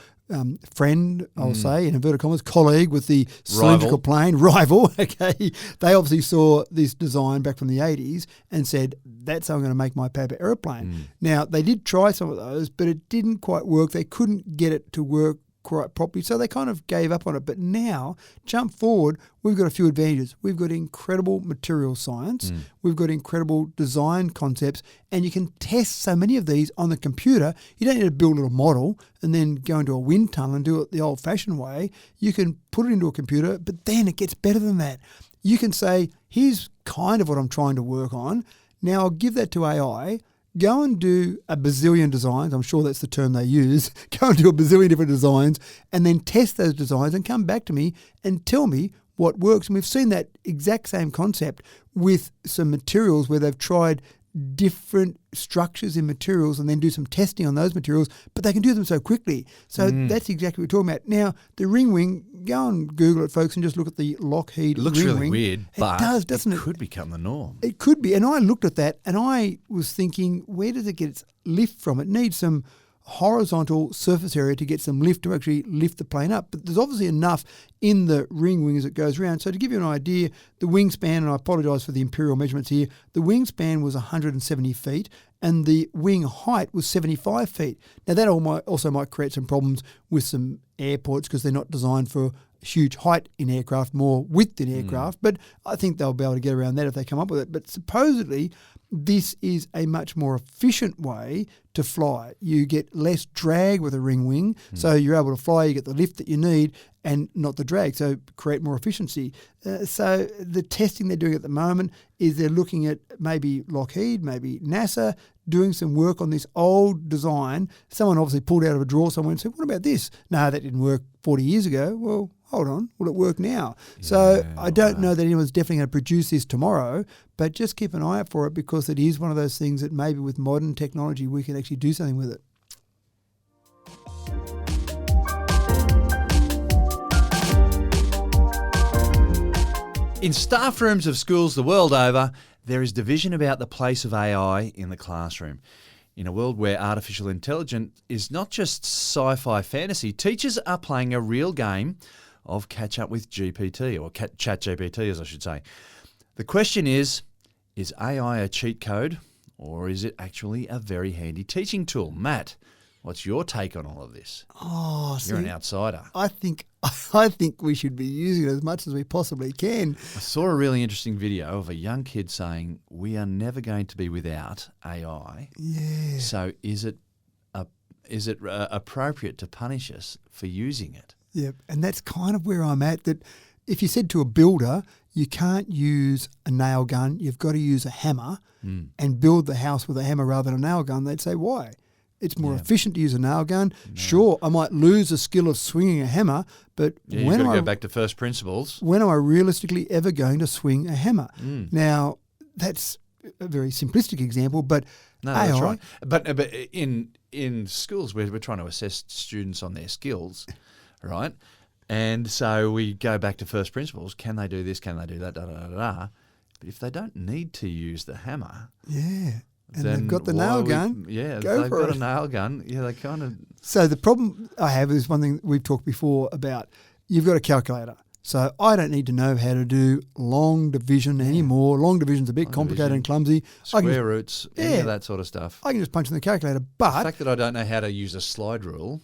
friend, I'll say, in inverted commas, colleague with the cylindrical plane, rival, okay, they obviously saw this design back from the 80s and said, that's how I'm going to make my paper aeroplane. Now, they did try some of those, but it didn't quite work. They couldn't get it to work quite properly, so they kind of gave up on it. But now, jump forward, we've got a few advantages. We've got incredible material science, we've got incredible design concepts, and you can test so many of these on the computer. You don't need to build a little model and then go into a wind tunnel and do it the old-fashioned way. You can put it into a computer, but then it gets better than that. You can say, here's kind of what I'm trying to work on. Now I'll give that to AI. Go and do a bazillion designs. I'm sure that's the term they use. Go and do a bazillion different designs and then test those designs and come back to me and tell me what works. And we've seen that exact same concept with some materials where they've tried different structures in materials and then do some testing on those materials, but they can do them so quickly. So that's exactly what we're talking about. Now, the ring wing, go and Google it, folks, and just look at the Lockheed ring wing. It looks really weird, but it does, doesn't it? It could become the norm. It could be. And I looked at that and I was thinking, where does it get its lift from? It needs some horizontal surface area to get some lift to actually lift the plane up. But there's obviously enough in the ring wing as it goes around. So to give you an idea, the wingspan, and I apologise for the imperial measurements here, the wingspan was 170 feet and the wing height was 75 feet. Now that also might create some problems with some airports because they're not designed for huge height in aircraft, more width in aircraft, but I think they'll be able to get around that if they come up with it. But supposedly this is a much more efficient way to fly. You get less drag with a ring wing, so you're able to fly, you get the lift that you need and not the drag, so create more efficiency. So the testing they're doing at the moment is they're looking at maybe Lockheed, maybe NASA, doing some work on this old design. Someone obviously pulled out of a drawer somewhere and said, what about this? No, that didn't work 40 years ago. Well, hold on, will it work now? So I don't know that anyone's definitely going to produce this tomorrow, but just keep an eye out for it because it is one of those things that maybe with modern technology we can actually do something with it. In staff rooms of schools the world over, there is division about the place of AI in the classroom. In a world where artificial intelligence is not just sci-fi fantasy, teachers are playing a real game of catch up with GPT, or ChatGPT as I should say. The question is AI a cheat code or is it actually a very handy teaching tool? Matt, what's your take on all of this? Oh, You're an outsider. I think we should be using it as much as we possibly can. I saw a really interesting video of a young kid saying, we are never going to be without AI. Yeah. So is it appropriate to punish us for using it? Yeah, and that's kind of where I'm at, that if you said to a builder, you can't use a nail gun, you've got to use a hammer and build the house with a hammer rather than a nail gun, they'd say, why? It's more efficient to use a nail gun. No. Sure, I might lose the skill of swinging a hammer, but when am I go back to first principles? When am I realistically ever going to swing a hammer? Now, that's a very simplistic example, but no, AI, that's right. But in schools, we're trying to assess students on their skills, right? And so we go back to first principles. Can they do this? Can they do that? Da, da, da, da. But if they don't need to use the hammer, and they've got the nail gun. They've got a nail gun. Yeah, they kind of. So the problem I have is one thing we've talked before about. you've got a calculator. So I don't need to know how to do long division anymore. Long division's a bit complicated and clumsy. Square roots, any of that sort of stuff. I can just punch in the calculator. But the fact that I don't know how to use a slide rule,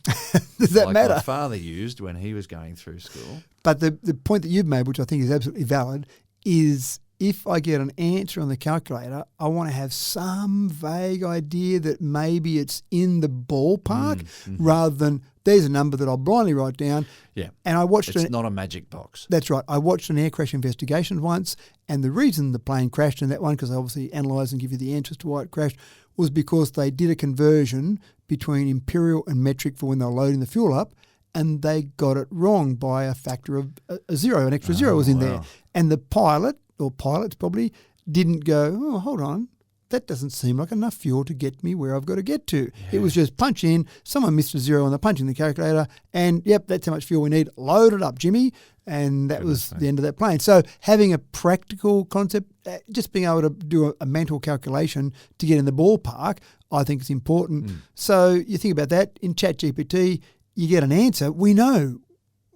does that matter? My father used when he was going through school. But the point that you've made, which I think is absolutely valid, is if I get an answer on the calculator, I want to have some vague idea that maybe it's in the ballpark rather than there's a number that I'll blindly write down. Yeah. And I watched it's not a magic box. That's right. I watched an air crash investigation once, and the reason the plane crashed in that one, because I obviously analyse and give you the answers to why it crashed, was because they did a conversion between imperial and metric for when they were loading the fuel up, and they got it wrong by a factor of a zero. An extra zero was in there. And the pilot, or pilots probably, didn't go, oh, hold on, that doesn't seem like enough fuel to get me where I've got to get to. Yeah. It was just punch in, someone missed a zero on the punch in the calculator, and yep, that's how much fuel we need. Load it up, Jimmy. And that was the end of that plane. So having a practical concept, just being able to do a mental calculation to get in the ballpark, I think is important. So you think about that, in ChatGPT, you get an answer. We know,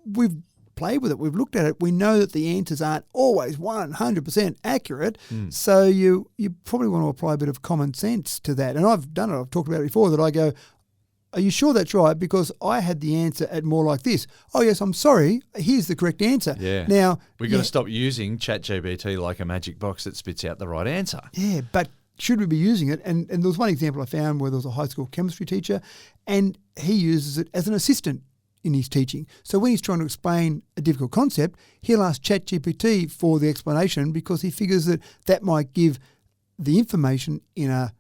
we've played with it, we've looked at it, we know that the answers aren't always 100% accurate, so you probably want to apply a bit of common sense to that. And I've done it, I've talked about it before, that I go, are you sure that's right? Because I had the answer at more like this. Oh, yes, I'm sorry, here's the correct answer. Yeah. Now, we've got to stop using ChatGPT like a magic box that spits out the right answer. Yeah, but should we be using it? And there was one example I found where there was a high school chemistry teacher, and he uses it as an assistant in his teaching. So when he's trying to explain a difficult concept, he'll ask ChatGPT for the explanation because he figures that might give the information in a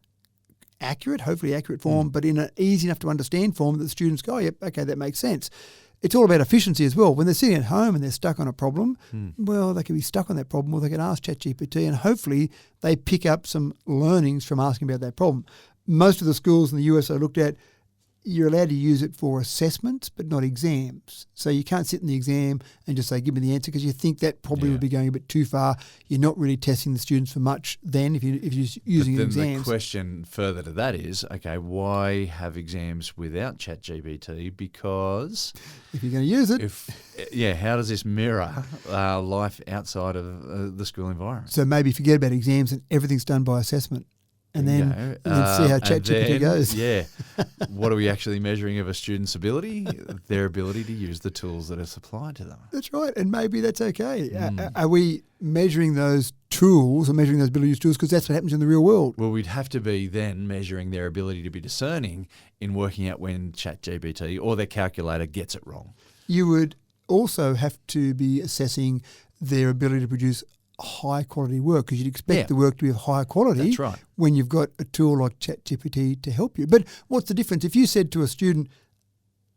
hopefully accurate form, but in an easy enough to understand form that the students go, oh, yep, okay, that makes sense. It's all about efficiency as well. When they're sitting at home and they're stuck on a problem, well, they can be stuck on that problem, or they can ask ChatGPT, and hopefully they pick up some learnings from asking about that problem. Most of the schools in the US I looked at, you're allowed to use it for assessments, but not exams. So you can't sit in the exam and just say, give me the answer, because you think that probably would be going a bit too far. You're not really testing the students for much then if you're using then exams. The question further to that is, okay, why have exams without ChatGPT? Because if you're going to use it. How does this mirror life outside of the school environment? So maybe forget about exams and everything's done by assessment. And then see how ChatGPT goes. Yeah. What are we actually measuring of a student's ability? Their ability to use the tools that are supplied to them. That's right. And maybe that's okay. Are we measuring those tools or measuring those ability to use tools because that's what happens in the real world? Well, we'd have to be then measuring their ability to be discerning in working out when ChatGPT or their calculator gets it wrong. You would also have to be assessing their ability to produce high quality work, because you'd expect the work to be of high quality. That's right. When you've got a tool like ChatGPT to help you. But what's the difference? If you said to a student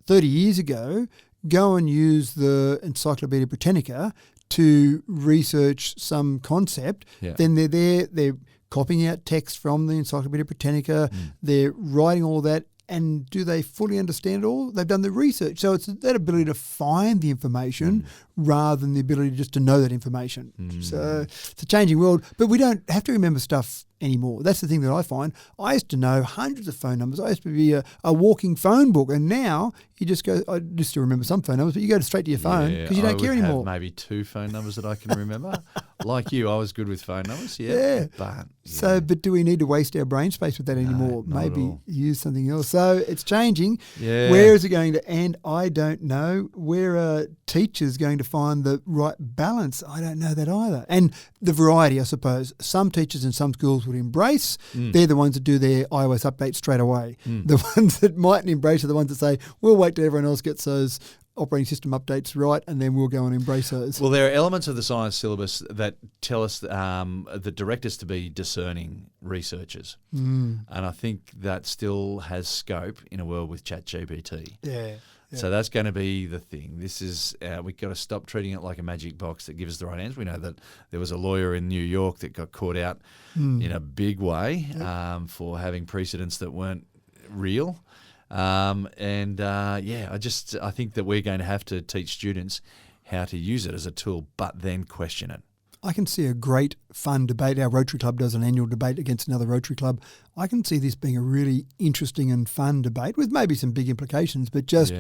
30 years ago, go and use the Encyclopedia Britannica to research some concept, then they're there, they're copying out text from the Encyclopedia Britannica, they're writing all that, and do they fully understand it all? They've done the research. So it's that ability to find the information rather than the ability just to know that information. So it's a changing world, but we don't have to remember stuff anymore. That's the thing that I find. I used to know hundreds of phone numbers. I used to be a walking phone book, and now you just go, I used to remember some phone numbers, but you go straight to your phone because you don't care anymore. Have maybe 2 phone numbers that I can remember. Like you, I was good with phone numbers. But do we need to waste our brain space with that anymore? Maybe use something else. So it's changing. Where is it going to end? I don't know. Where are teachers going to find the right balance? I don't know that either. And the variety, I suppose. Some teachers in some schools would embrace. They're the ones that do their iOS update straight away. The ones that mightn't embrace are the ones that say, we'll wait till everyone else gets those operating system updates right, and then we'll go and embrace those. Well, there are elements of the science syllabus that tell us that direct us to be discerning researchers. And I think that still has scope in a world with ChatGPT. So that's going to be the thing. This is we've got to stop treating it like a magic box that gives us the right answer. We know that there was a lawyer in New York that got caught out in a big way for having precedents that weren't real. I think that we're going to have to teach students how to use it as a tool, but then question it. I can see a great fun debate. Our Rotary Club does an annual debate against another Rotary Club. I can see this being a really interesting and fun debate with maybe some big implications, but just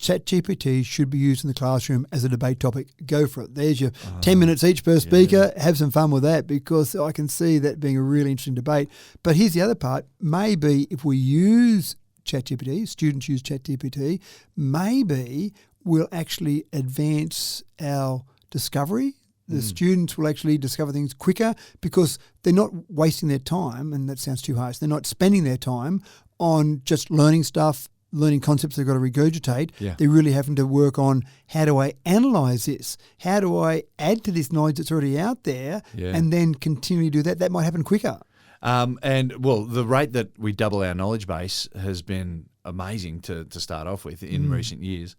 ChatGPT should be used in the classroom as a debate topic. Go for it. There's your 10 minutes each per speaker. Have some fun with that, because I can see that being a really interesting debate. But here's the other part. Maybe if we use ChatGPT, students use ChatGPT, maybe we'll actually advance our discovery. The students will actually discover things quicker because they're not wasting their time, and that sounds too harsh. They're not spending their time on just learning stuff, learning concepts they've got to regurgitate. Yeah. They're really having to work on, how do I analyse this? How do I add to this knowledge that's already out there and then continually do that? That might happen quicker. The rate that we double our knowledge base has been amazing to start off with in recent years.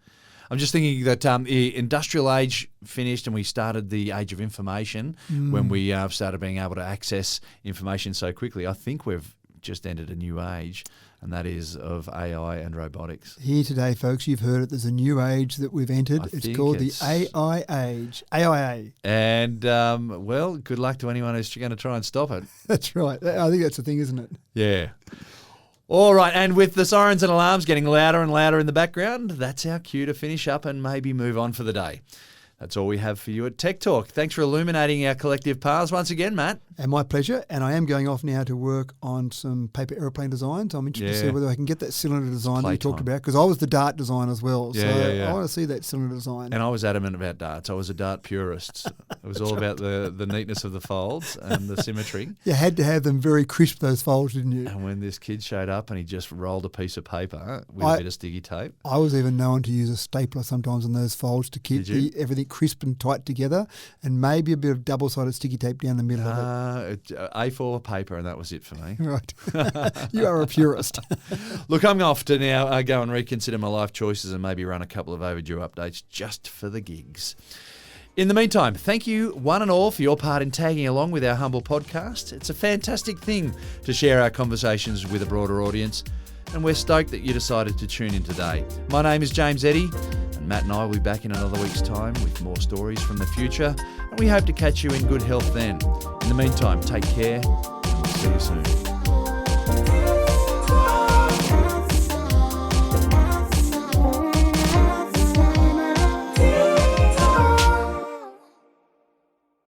I'm just thinking that the industrial age finished and we started the age of information when we started being able to access information so quickly. I think we've just entered a new age, and that is of AI and robotics. Here today, folks, you've heard it. There's a new age that we've entered. It's called the AI age. AIA. And, good luck to anyone who's going to try and stop it. That's right. I think that's the thing, isn't it? Yeah. All right, and with the sirens and alarms getting louder and louder in the background, that's our cue to finish up and maybe move on for the day. That's all we have for you at Tech Talk. Thanks for illuminating our collective paths once again, Matt. And my pleasure. And I am going off now to work on some paper aeroplane designs. I'm interested to see whether I can get that cylinder design that you talked about, because I was the dart design as well. I want to see that cylinder design. And I was adamant about darts. I was a dart purist. It was all about the neatness of the folds and the symmetry. You had to have them very crisp, those folds, didn't you? And when this kid showed up and he just rolled a piece of paper with a bit of sticky tape. I was even known to use a stapler sometimes on those folds to keep everything crisp and tight together, and maybe a bit of double-sided sticky tape down the middle of it. A4 paper, and that was it for me. Right. You are a purist. Look, I'm off to now go and reconsider my life choices and maybe run a couple of overdue updates just for the gigs. In the meantime, thank you one and all for your part in tagging along with our humble podcast. It's a fantastic thing to share our conversations with a broader audience, and we're stoked that you decided to tune in today. My name is James Eddy, and Matt and I will be back in another week's time with more stories from the future, and we hope to catch you in good health then. In the meantime, take care, and we'll see you soon.